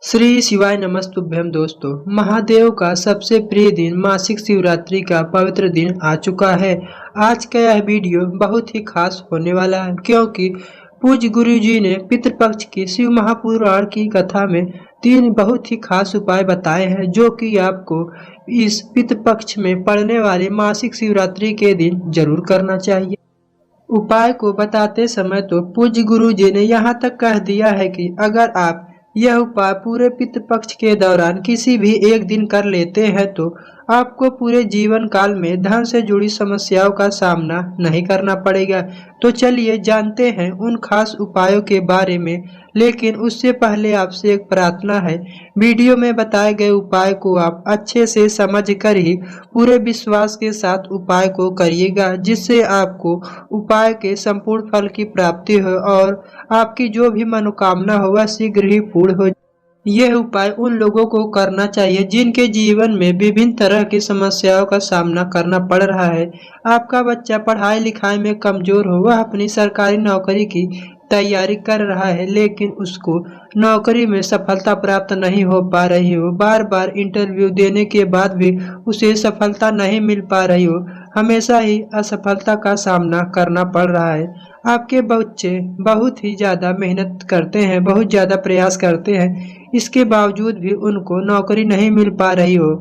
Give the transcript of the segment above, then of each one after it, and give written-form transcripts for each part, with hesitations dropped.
श्री शिवाय नमस्तुभ्यम दोस्तों। महादेव का सबसे प्रिय दिन मासिक शिवरात्रि का पवित्र दिन आ चुका है। आज का यह वीडियो बहुत ही खास होने वाला है क्योंकि पूज्य गुरु जी ने पितृपक्ष की शिव महापुराण की कथा में 3 बहुत ही खास उपाय बताए हैं जो कि आपको इस पितृपक्ष में पड़ने वाली मासिक शिवरात्रि के दिन जरूर करना चाहिए। उपाय को बताते समय तो पूज्य गुरु जी ने यहाँ तक कह दिया है कि अगर आप यह उपाय पूरे पितृ पक्ष के दौरान किसी भी एक दिन कर लेते हैं तो आपको पूरे जीवन काल में धन से जुड़ी समस्याओं का सामना नहीं करना पड़ेगा। तो चलिए जानते हैं उन खास उपायों के बारे में, लेकिन उससे पहले आपसे एक प्रार्थना है। वीडियो में बताए गए उपाय को आप अच्छे से समझ कर ही पूरे विश्वास के साथ उपाय को करिएगा, जिससे आपको उपाय के संपूर्ण फल की प्राप्ति हो और आपकी जो भी मनोकामना हो वह शीघ्र ही पूर्ण हो। यह उपाय उन लोगों को करना चाहिए जिनके जीवन में विभिन्न तरह की समस्याओं का सामना करना पड़ रहा है। आपका बच्चा पढ़ाई लिखाई में कमजोर हो, वह अपनी सरकारी नौकरी की तैयारी कर रहा है लेकिन उसको नौकरी में सफलता प्राप्त नहीं हो पा रही हो, बार बार इंटरव्यू देने के बाद भी उसे सफलता नहीं मिल पा रही हो, हमेशा ही असफलता का सामना करना पड़ रहा है। आपके बच्चे बहुत ही ज़्यादा मेहनत करते हैं, बहुत ज़्यादा प्रयास करते हैं, इसके बावजूद भी उनको नौकरी नहीं मिल पा रही हो,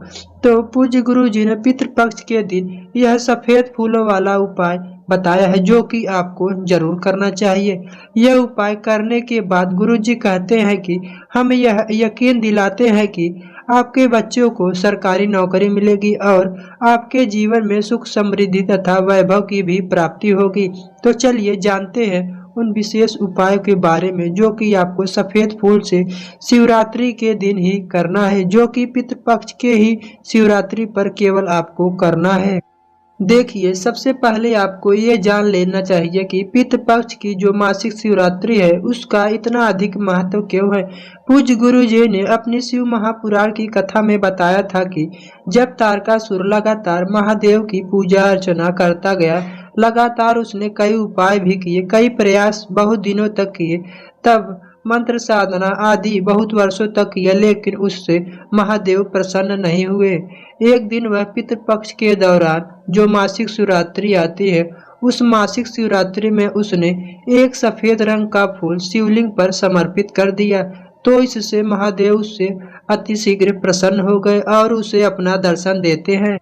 तो पूज्य गुरु जी ने पितृपक्ष के दिन यह सफ़ेद फूलों वाला उपाय बताया है जो कि आपको जरूर करना चाहिए। यह उपाय करने के बाद गुरु जी कहते हैं कि हम यह यकीन दिलाते हैं कि आपके बच्चों को सरकारी नौकरी मिलेगी और आपके जीवन में सुख समृद्धि तथा वैभव की भी प्राप्ति होगी। तो चलिए जानते हैं उन विशेष उपायों के बारे में जो कि आपको सफेद फूल से शिवरात्रि के दिन ही करना है, जो कि पितृपक्ष के ही शिवरात्रि पर केवल आपको करना है। देखिए, सबसे पहले आपको ये जान लेना चाहिए कि पितृपक्ष की जो मासिक शिवरात्रि है उसका इतना अधिक महत्व क्यों है। पूज्य गुरु जी ने अपनी शिव महापुराण की कथा में बताया था कि जब तारकासुर लगातार महादेव की पूजा अर्चना करता गया, लगातार उसने कई उपाय भी किए, कई प्रयास बहुत दिनों तक किए, तब मंत्र साधना आदि बहुत वर्षों तक किया, लेकिन उससे महादेव प्रसन्न नहीं हुए। एक दिन वह पितृपक्ष के दौरान जो मासिक शिवरात्रि आती है, उस मासिक शिवरात्रि में उसने एक सफेद रंग का फूल शिवलिंग पर समर्पित कर दिया, तो इससे महादेव उससे अतिशीघ्र प्रसन्न हो गए और उसे अपना दर्शन देते हैं।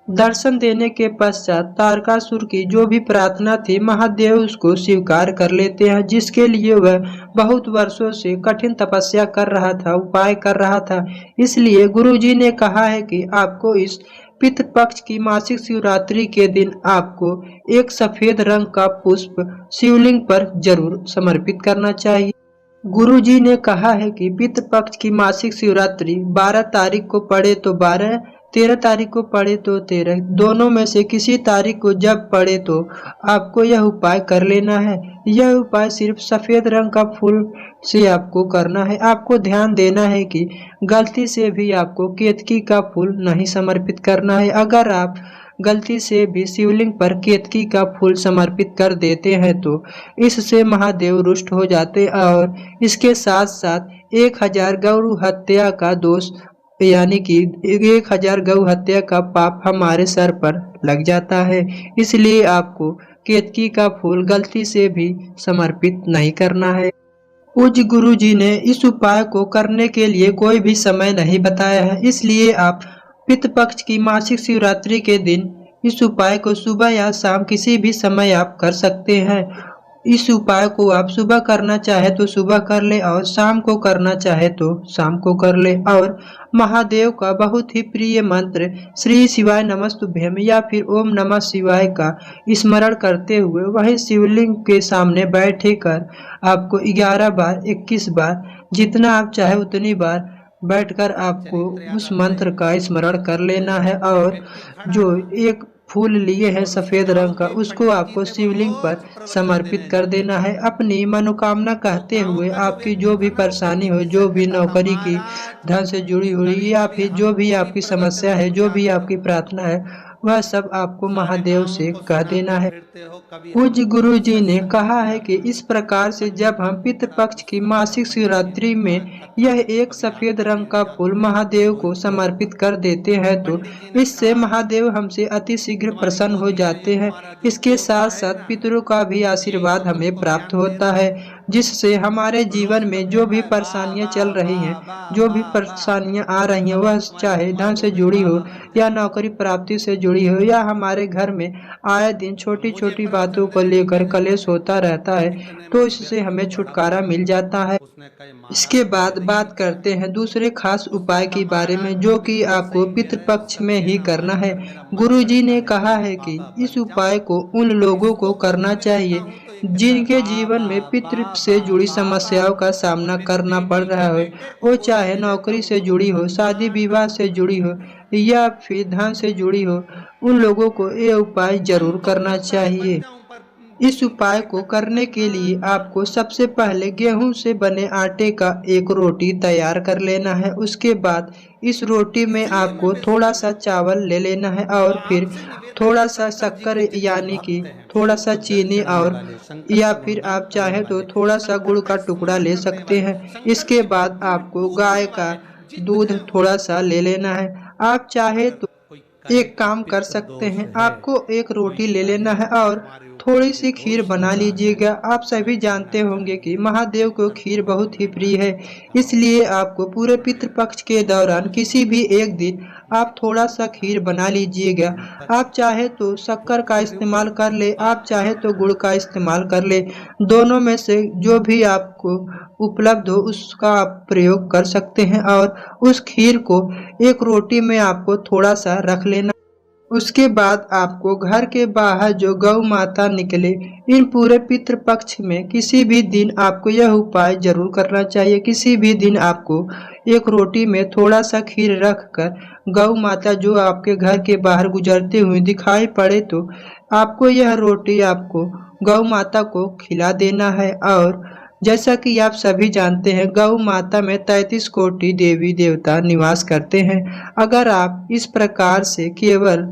दर्शन देने के पश्चात तारकासुर की जो भी प्रार्थना थी महादेव उसको स्वीकार कर लेते हैं, जिसके लिए वह बहुत वर्षों से कठिन तपस्या कर रहा था, उपाय कर रहा था। इसलिए गुरुजी ने कहा है कि आपको इस पितृपक्ष की मासिक शिवरात्रि के दिन आपको एक सफेद रंग का पुष्प शिवलिंग पर जरूर समर्पित करना चाहिए। गुरुजी ने कहा है कि पितृपक्ष की मासिक शिवरात्रि 12 तारीख को पड़े तो 12, 13 तारीख को पड़े तो 13, दोनों में से किसी तारीख को जब पड़े तो आपको यह उपाय कर लेना है। यह उपाय सिर्फ सफेद रंग का फूल से आपको करना है। आपको ध्यान देना है कि गलती से भी आपको केतकी का फूल नहीं समर्पित करना है। अगर आप गलती से भी शिवलिंग पर केतकी का फूल समर्पित कर देते हैं तो इससे महादेव रुष्ट हो जाते और इसके साथ साथ 1000 गौ हत्या का दोष, यानी कि 1000 गौ हत्या का पाप हमारे सर पर लग जाता है। इसलिए आपको केतकी का फूल गलती से भी समर्पित नहीं करना है। पूज्य गुरु जी ने इस उपाय को करने के लिए कोई भी समय नहीं बताया है, इसलिए आप पितृपक्ष की मासिक शिवरात्रि के दिन इस उपाय को सुबह या शाम किसी भी समय आप कर सकते हैं। इस उपाय को आप सुबह करना चाहे तो सुबह कर ले और शाम को करना चाहे तो शाम को कर ले, और महादेव का बहुत ही प्रिय मंत्र श्री शिवाय नमस्तुभ्यम या फिर ओम नमः शिवाय का स्मरण करते हुए वही शिवलिंग के सामने बैठे कर आपको 11 बार, 21 बार, जितना आप चाहे उतनी बार बैठकर आपको उस मंत्र का स्मरण कर लेना है। और जो एक फूल लिए हैं सफेद रंग का, उसको आपको शिवलिंग पर समर्पित कर देना है। अपनी मनोकामना कहते हुए आपकी जो भी परेशानी हो, जो भी नौकरी की धन से जुड़ी हुई या फिर जो भी आपकी समस्या है, जो भी आपकी प्रार्थना है, वह सब आपको सारे महादेव गांव से को कह देना सुनाते है। फिरते हो, कभी पूज्य हमको गुरु जी ने सुनाते कहा फिरते है हो। कि इस प्रकार से जब हम पितृपक्ष की मासिक शिवरात्रि में कथा यह को एक कभी सफेद आता रंग मिल का फूल जाता है तो महादेव को मुझको समर्पित कर देते हैं तो पंडित जी ने इससे कहा महादेव हमसे अति शीघ्र तुम्हारी प्रसन्न हो गोदी में जाते हैं। तुम्हारा जो इसके पोता साथ है साथ ना, पितरों का भी यही तो आशीर्वाद हमें तुमको प्राप्त जन्म दे होता रहा है, है। जिससे हमारे रोज जीवन तो में जो भी कहता है वाह परेशानियां चल वाह रही हैं, वाह वाह जो भी वाह वाह, परेशानियां आ रही हैं, तब वह तो तुम्हारी चाहे उम्र धन से थोड़ी जुड़ी हो बाबा बन या जाएगी। नौकरी प्राप्ति से जुड़ी हो या हमारे घर में आए दिन और छोटी मुझे छोटी बातों प्रवचन को देने की लेकर कलेश जरूरत होता नहीं है। रहता है, इतने में तो उस इससे व्यक्ति हमें को बढ़ा छुटकारा दिया। मिल जाता है। उसने कहे इसके महाराज मुझे बाद नहीं बात दिखता। करते हैं दूसरे खास उस दिन उपाय कहा के बारे महाराज में, जो आप कि बिल्कुल आपको सही कह रहे हो, पितृपक्ष में सत्य ही ना करना है। मानकर मेरा मन गुरुजी करता ने है कि कहा मैं है कि बाबा इस बन जाऊं। उपाय को उन और लोगों को इसको करना गोदी में लेता चाहिए हूं तो ये कहता है जिनके जीवन बाबा में पितृ से बाबा जुड़ी बाबा। समस्याओं का और सामना मेरी करना पड़ बेटी रहा के हो, बेटे को वो गोदी चाहे में लेता नौकरी हूं से तो जुड़ी हो, शादी मान विवाह से करके जुड़ी हो बैठे हैं। या फिर धन से जुड़ी हो, उन लोगों को ये उपाय मन जरूर तो करना करता है बन चाहिए। जाऊं, पर इस बेटी का उपाय को बेटा कहता करने है के लिए मान आपको सबसे पहले गेहूं से बने आटे का एक रोटी तैयार कर लेना है। उसके बाद इस रोटी में इसलिए मैं आपको थोड़ा विश्वकर्मा सा हूं। चावल ले लेना है तो और फिर आपसे निवेदन थोड़ा है, सा शंकर जी शक्कर के जितने यानी कि भक्त हैं, थोड़ा सा उनको जल चीनी चढ़ाने और वाले, शंकर या का फिर गुणगान आप करने चाहे तो वाले, थोड़ा सा शंकर गुड़ का का टुकड़ा स्मरण ले करने सकते वाले, हैं। शंकर इसके की बाद भक्ति में आपको गाय डूबने का वाले दूध जितने थोड़ा होते सा हैं। ले लेना है। आप चाहे अगर तो कोई कहे एक कि काम कर पितृ सकते दोष हैं, है, आपको एक कोई रोटी ले लेना कहे है कि और तुम्हारे ऊपर थोड़ी कोई सी खीर दोष बना लगा है, लीजिएगा। आप मैं सभी कहना जानते होंगे कि चाहिए महादेव को पितर खीर को बहुत ही अपने प्रिय है, घर में बुलाओ, इसलिए आपको पूरे पितृपक्ष के दौरान उसको किसी भी एक दिन आप थोड़ा सा खीर बना लीजिएगा। ऊपर आप चाहे तो शक्कर का उसके ऊपर इस्तेमाल कर ले, कृपा आप चाहे तो गुड़ का इस्तेमाल कर ले, दोनों में से जो भी आपको उपलब्ध हो उसका आप प्रयोग कर सकते हैं। और उस खीर को एक रोटी में आपको थोड़ा सा रख लेना। उसके बाद आपको घर के बाहर जो गौ माता निकले, इन पूरे पितृपक्ष में किसी भी दिन आपको यह उपाय जरूर करना चाहिए। किसी भी दिन आपको एक रोटी में थोड़ा सा खीर रख कर गौ माता जो आपके घर के बाहर गुजरते हुए दिखाई पड़े तो आपको यह रोटी आपको गौ माता को खिला देना है। और जैसा कि आप सभी जानते हैं, गौ माता में 33 कोटि देवी देवता निवास करते हैं। अगर आप इस प्रकार से केवल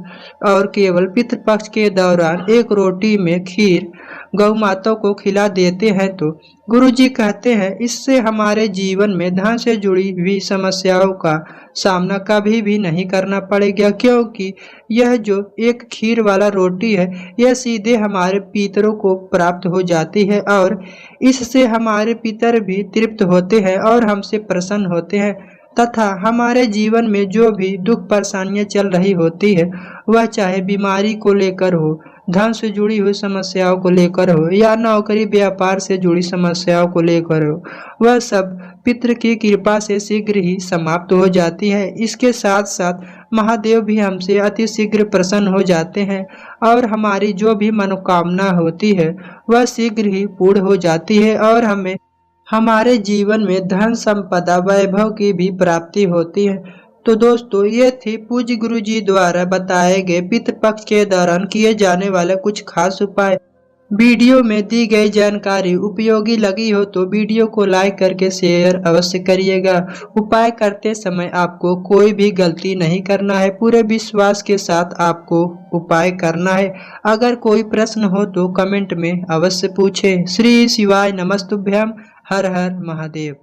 और केवल पितृपक्ष के दौरान एक रोटी में खीर गौ माता को खिला देते हैं तो गुरुजी कहते हैं इससे हमारे जीवन में धन से जुड़ी हुई समस्याओं का सामना कभी भी नहीं करना पड़ेगा, क्योंकि यह जो एक खीर वाला रोटी है यह सीधे हमारे पितरों को प्राप्त हो जाती है और इससे हमारे पितर भी तृप्त होते हैं और हमसे प्रसन्न होते हैं, तथा हमारे जीवन में जो भी दुख परेशानियां चल रही होती है, वह चाहे बीमारी को लेकर हो, धन से जुड़ी हुई समस्याओं को लेकर हो या नौकरी व्यापार से जुड़ी समस्याओं को लेकर हो, वह सब पितृ की कृपा से शीघ्र ही समाप्त हो जाती है। इसके साथ साथ महादेव भी हमसे अति शीघ्र प्रसन्न हो जाते हैं और हमारी जो भी मनोकामना होती है वह शीघ्र ही पूर्ण हो जाती है और हमें हमारे जीवन में धन संपदा वैभव की भी प्राप्ति होती है। तो दोस्तों, ये थी पूज्य गुरु जी द्वारा बताए गए पितृपक्ष के दौरान किए जाने वाले कुछ खास उपाय। वीडियो में दी गई जानकारी उपयोगी लगी हो तो वीडियो को लाइक करके शेयर अवश्य करिएगा। उपाय करते समय आपको कोई भी गलती नहीं करना है, पूरे विश्वास के साथ आपको उपाय करना है। अगर कोई प्रश्न हो तो कमेंट में अवश्य पूछें। श्री शिवाय नमस्तुभ्यम। हर हर महादेव।